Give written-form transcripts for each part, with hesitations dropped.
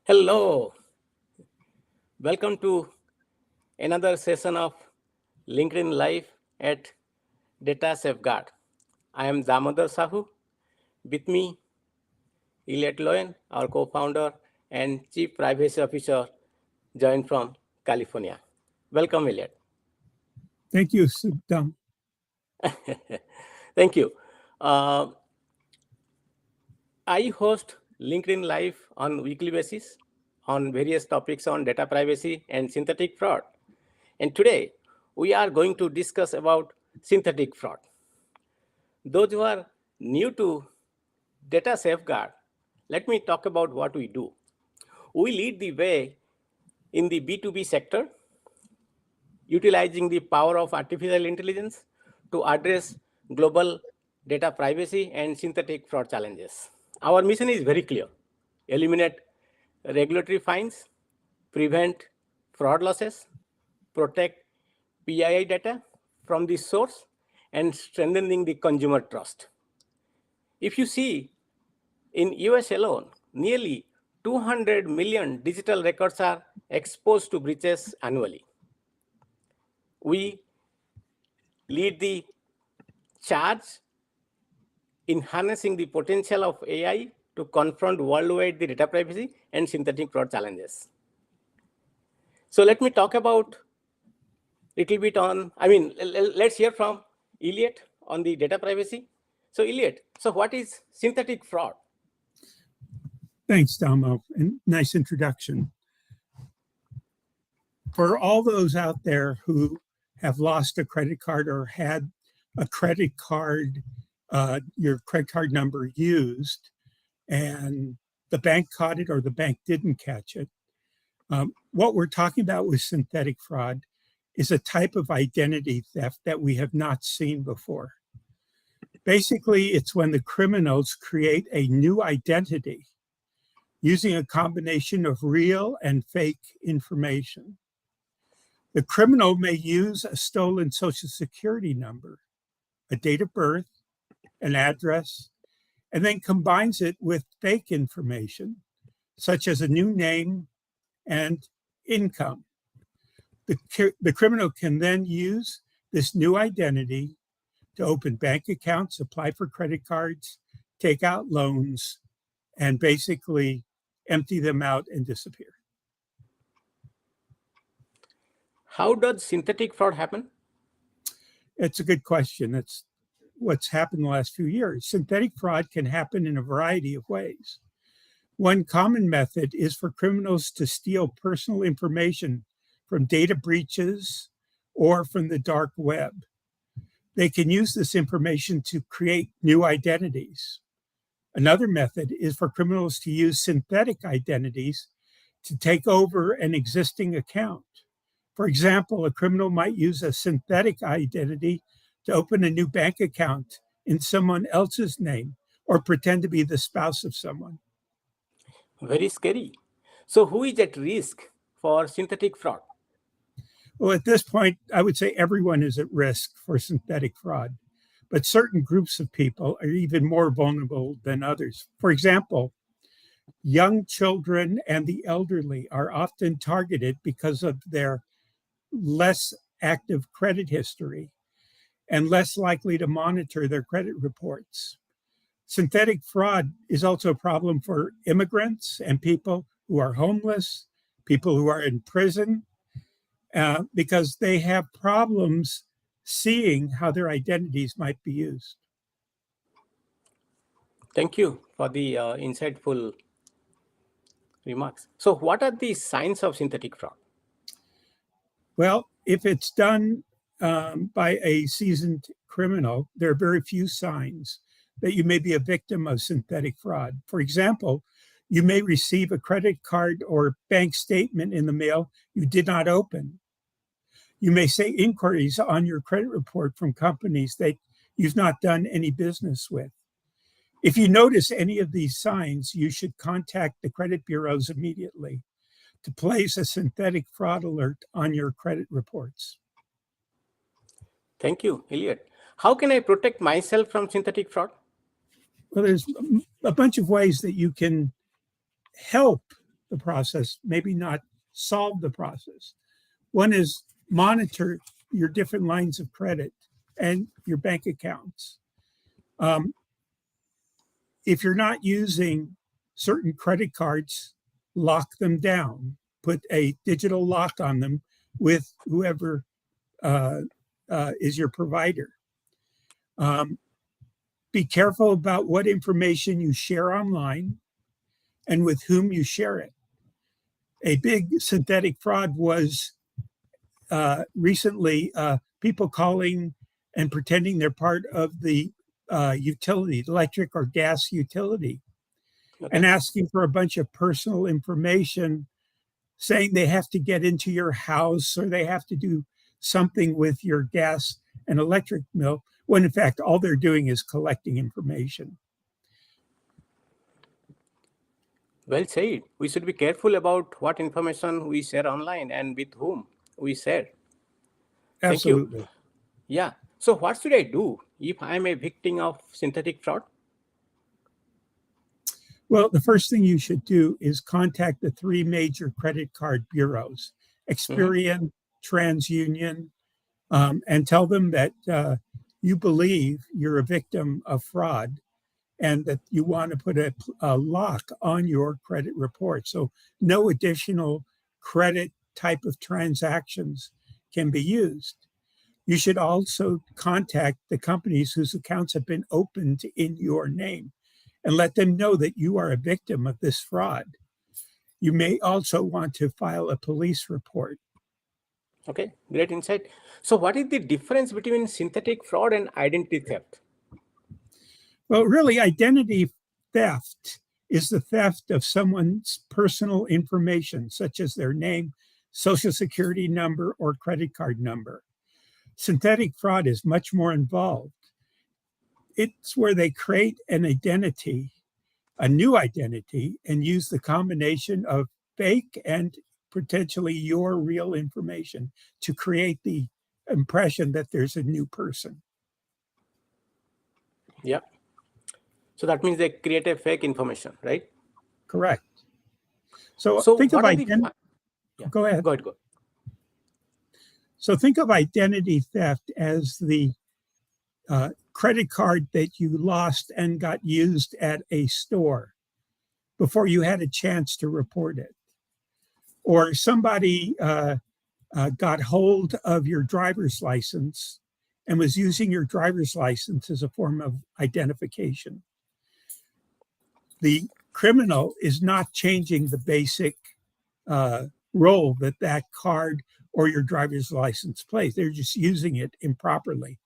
Hello, welcome to another session of LinkedIn Live at Data Safeguard. I am Damodar Sahu. With me, Elliot Lowen, our co-founder and Chief Privacy Officer, joined from California. Welcome, Elliot. Thank you, Dam. Thank you. I host LinkedIn Live on weekly basis on various topics on data privacy and synthetic fraud. And today, we are going to discuss about synthetic fraud. Those who are new to data safeguard, let me talk about what we do. We lead the way in the B2B sector, utilizing the power of artificial intelligence to address global data privacy and synthetic fraud challenges. Our mission is very clear: eliminate regulatory fines, prevent fraud losses, protect PII data from the source, and strengthening the consumer trust. If you see, in US alone, nearly 200 million digital records are exposed to breaches annually. We lead the charge in harnessing the potential of AI to confront worldwide the data privacy and synthetic fraud challenges. So let me talk about little bit on, let's hear from Elliot on the data privacy. So Elliot, so what is synthetic fraud? Thanks, Damo, and nice introduction. For all those out there who have lost a credit card or had a credit card, your credit card number used, and the bank caught it or the bank didn't catch it, what we're talking about with synthetic fraud is a type of identity theft that we have not seen before. Basically, it's when the criminals create a new identity using a combination of real and fake information. The criminal may use a stolen social security number, a date of birth, an address, and then combines it with fake information, such as a new name and income. The criminal can then use this new identity to open bank accounts, apply for credit cards, take out loans, and basically empty them out and disappear. How does synthetic fraud happen? It's a good question. It's what's happened the last few years. Synthetic fraud can happen in a variety of ways. One common method is for criminals to steal personal information from data breaches or from the dark web. They can use this information to create new identities. Another method is for criminals to use synthetic identities to take over an existing account. For example, a criminal might use a synthetic identity to open a new bank account in someone else's name or pretend to be the spouse of someone. Very scary. So who is at risk for synthetic fraud? Well, at this point, I would say everyone is at risk for synthetic fraud, but certain groups of people are even more vulnerable than others. For example, young children and the elderly are often targeted because of their less active credit history and less likely to monitor their credit reports. Synthetic fraud is also a problem for immigrants and people who are homeless, people who are in prison, because they have problems seeing how their identities might be used. Thank you for the insightful remarks. So what are the signs of synthetic fraud? Well, if it's done by a seasoned criminal, there are very few signs that you may be a victim of synthetic fraud. For example, you may receive a credit card or bank statement in the mail you did not open. You may say inquiries on your credit report from companies that you've not done any business with. If you notice any of these signs, you should contact the credit bureaus immediately to place a synthetic fraud alert on your credit reports. Thank you, Elliot. How can I protect myself from synthetic fraud? Well, there's a bunch of ways that you can help the process, maybe not solve the process. One is monitor your different lines of credit and your bank accounts. If you're not using certain credit cards, lock them down. Put a digital lock on them with whoever is your provider. Be careful about what information you share online and with whom you share it. A big synthetic fraud was recently people calling and pretending they're part of the utility, electric or gas utility, and asking for a bunch of personal information, saying they have to get into your house or they have to do something with your gas and electric bill, when in fact all they're doing is collecting information. Well said. We should be careful about what information we share online and with whom we share. Thank you. Absolutely. Yeah. So what should I do if I'm a victim of synthetic fraud? Well, the first thing you should do is contact the 3 major credit card bureaus, Experian, TransUnion, and tell them that you believe you're a victim of fraud and that you want to put a lock on your credit report. So no additional credit type of transactions can be used. You should also contact the companies whose accounts have been opened in your name and let them know that you are a victim of this fraud. You may also want to file a police report. Okay, great insight. So what is the difference between synthetic fraud and identity theft? Well, really, identity theft is the theft of someone's personal information, such as their name, social security number, or credit card number. Synthetic fraud is much more involved. It's where they create an identity, a new identity, and use the combination of fake and potentially your real information to create the impression that there's a new person. Yeah. So that means they create a fake information, right? Correct. So think of what are identity. Go ahead. Go ahead. So think of identity theft as the credit card that you lost and got used at a store before you had a chance to report it. Or somebody got hold of your driver's license and was using your driver's license as a form of identification. The criminal is not changing the basic role that card or your driver's license plays. They're just using it improperly.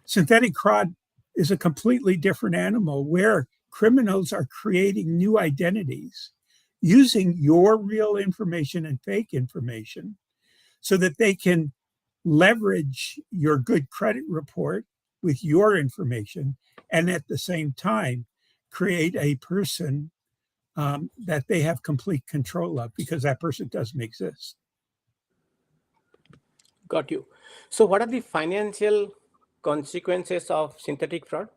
Synthetic fraud is a completely different animal where criminals are creating new identities using your real information and fake information so that they can leverage your good credit report with your information and at the same time create a person that they have complete control of because that person doesn't exist. Got you. So what are the financial consequences of synthetic fraud?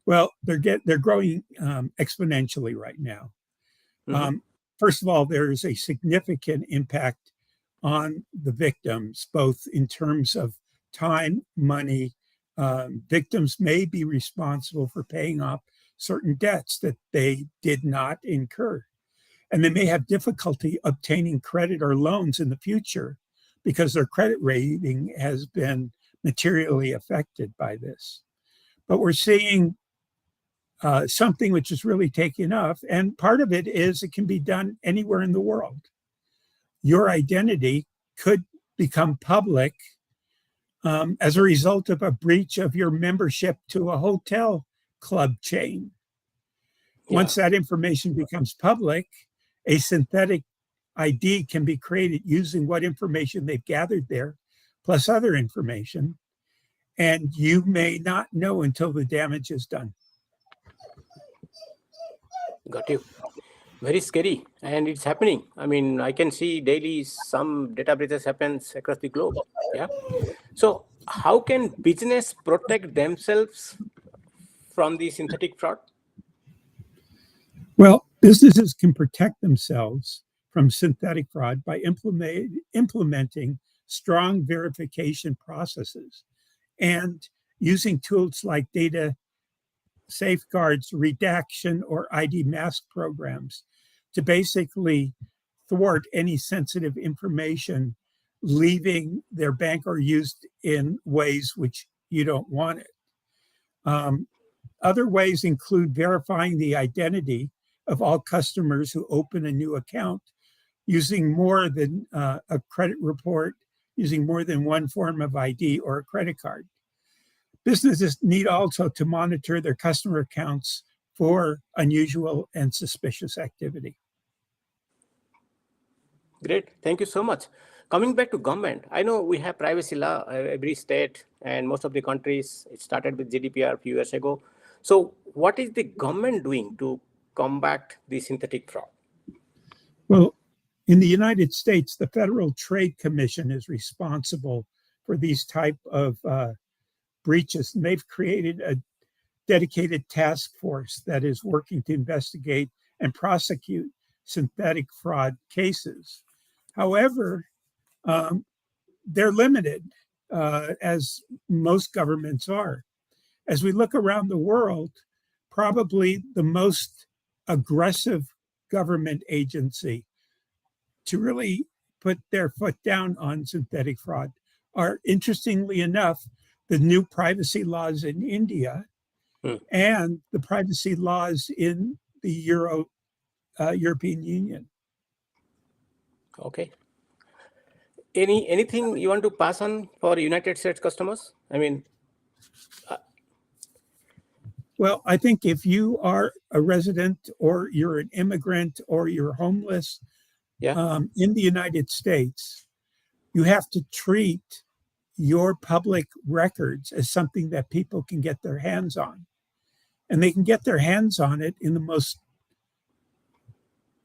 Well, they're growing exponentially right now. First of all, there is a significant impact on the victims, both in terms of time, money. Victims may be responsible for paying off certain debts that they did not incur. And they may have difficulty obtaining credit or loans in the future because their credit rating has been materially affected by this. But we're seeing something which is really taking off. And part of it is it can be done anywhere in the world. Your identity could become public as a result of a breach of your membership to a hotel club chain. Once that information becomes public, a synthetic ID can be created using what information they've gathered there, plus other information. And you may not know until the damage is done. Got you. Very scary. And it's happening. I mean, I can see daily some data breaches happens across the globe. Yeah. So how can business protect themselves from the synthetic fraud? Well, Businesses can protect themselves from synthetic fraud by implementing strong verification processes and using tools like data safeguards, redaction, or ID mask programs to basically thwart any sensitive information leaving their bank or used in ways which you don't want it. Um, Other ways include verifying the identity of all customers who open a new account using more than a credit report, using more than one form of ID or a credit card. Businesses need also to monitor their customer accounts for unusual and suspicious activity. Great. Thank you so much. Coming back to government, I know we have privacy law every state and most of the countries. It started with GDPR a few years ago. So what is the government doing to combat the synthetic fraud? Well, in the United States, the Federal Trade Commission is responsible for these type of breaches. And they've created a dedicated task force that is working to investigate and prosecute synthetic fraud cases. However, they're limited, as most governments are. As we look around the world, probably the most aggressive government agency to really put their foot down on synthetic fraud are, interestingly enough, the new privacy laws in India and the privacy laws in the European Union. Okay. Anything you want to pass on for United States customers? I mean, Well, I think if you are a resident or you're an immigrant or you're homeless yeah. in the United States, you have to treat your public records as something that people can get their hands on. And they can get their hands on it in the most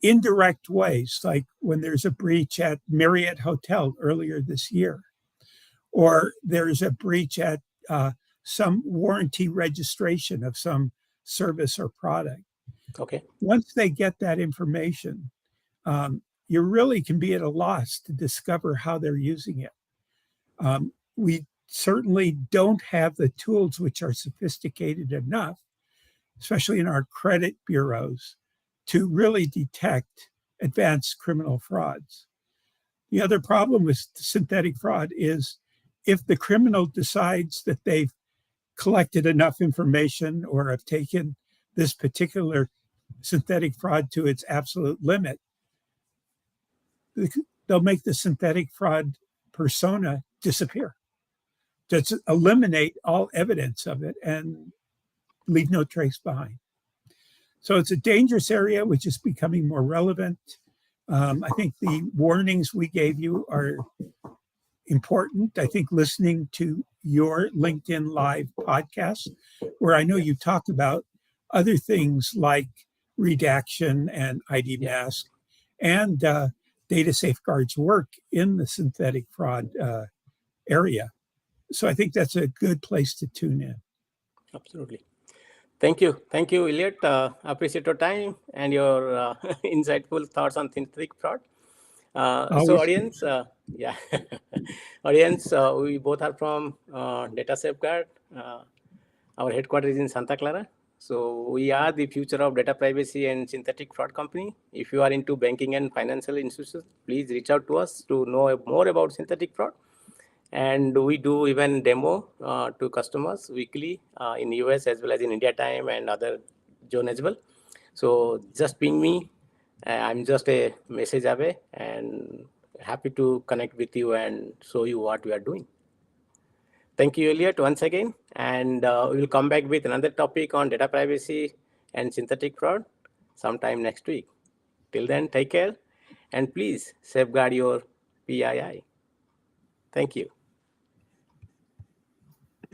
indirect ways, like when there's a breach at Marriott Hotel earlier this year, or there's a breach at some warranty registration of some service or product. Okay. Once they get that information, you really can be at a loss to discover how they're using it. We certainly don't have the tools which are sophisticated enough, especially in our credit bureaus, to really detect advanced criminal frauds. The other problem with synthetic fraud is if the criminal decides that they've collected enough information or have taken this particular synthetic fraud to its absolute limit, they'll make the synthetic fraud persona disappear. Just eliminate all evidence of it and leave no trace behind. So it's a dangerous area which is becoming more relevant. I think the warnings we gave you are important. I think listening to your LinkedIn Live podcast, where I know you talk about other things like redaction and ID mask and data safeguards work in the synthetic fraud area. So I think that's a good place to tune in. Absolutely. Thank you, Elliot. Appreciate your time and your insightful thoughts on synthetic fraud. So, audience, yeah, audience, we both are from Data Safeguard. Our headquarters is in Santa Clara. So, we are the future of data privacy and synthetic fraud company. If you are into banking and financial institutions, please reach out to us to know more about synthetic fraud. And we do even demo to customers weekly in US as well as in India time and other zone as well. So just ping me. I'm just a message away and happy to connect with you and show you what we are doing. Thank you, Elliot, once again. And we will come back with another topic on data privacy and synthetic fraud sometime next week. Till then, take care and please safeguard your PII. Thank you.